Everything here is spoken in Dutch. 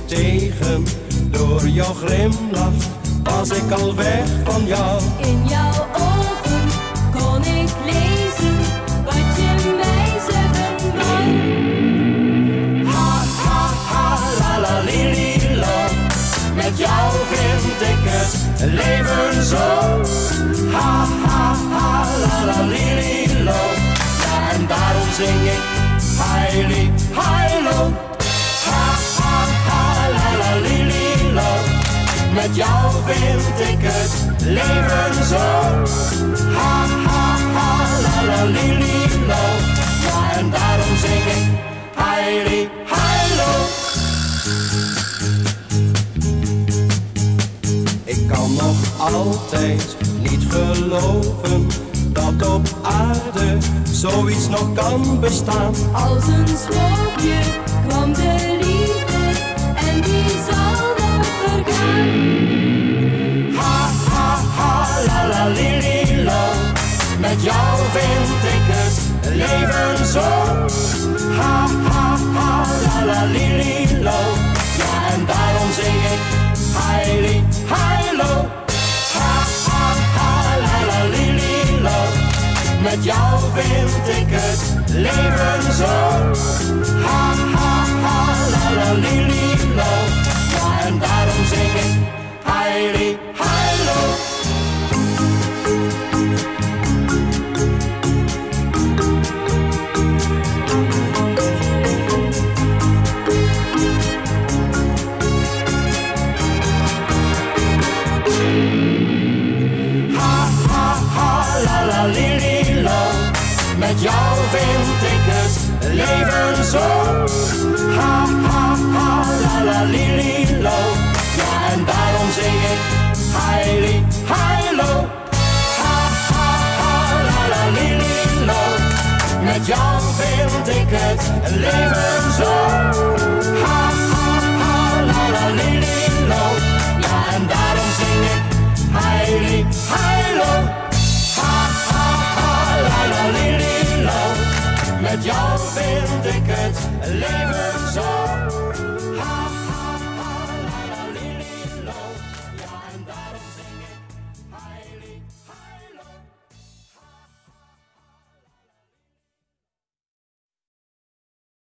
tegen. Door jouw glimlach was ik al weg van jou. In jouw ogen kon ik lezen wat je mij zeggen wou. Ha, ha, ha, la, la, li, li, lo. Met jou vind ik het leven zo. Ha, ha, ha, la, la, li, li, lo. Ja, en daarom zing ik Haili, hailo. Ha, ha, ha, la, la, li, li, lo. Met jou vind ik het leven zo. Ha, ha, ha, la, la, li, li, lo. Ja, en daarom zing ik Haili, hailo. Ik kan nog altijd niet geloven dat op aarde zoiets nog kan bestaan. Als een sprookje kwam de liefde en die zal nooit vergaan. Ha, ha, ha, la, la, li, li, lo. Met jou vind ik het leven zo. Ha, ha, ha, la, la, li, li, lo. Ja, en daarom zing ik Haili, hailo. Ha, ha, ha, la, la, li, li, lo. Met jou vind ik het leven zo. Ha, ha, ha, la, la, li, li, lo. Ja, en daarom zing ik Haili, hailo. Ha, ha, ha, la, la, li, li, lo. Met jou vind ik het leven zo. Ha, ha, ha, la, la, li, li, lo. Ja, en daarom zing ik Haili, hailo. Ha, ha, ha, la, la, li, li, lo. Met jou vind ik het leven zo.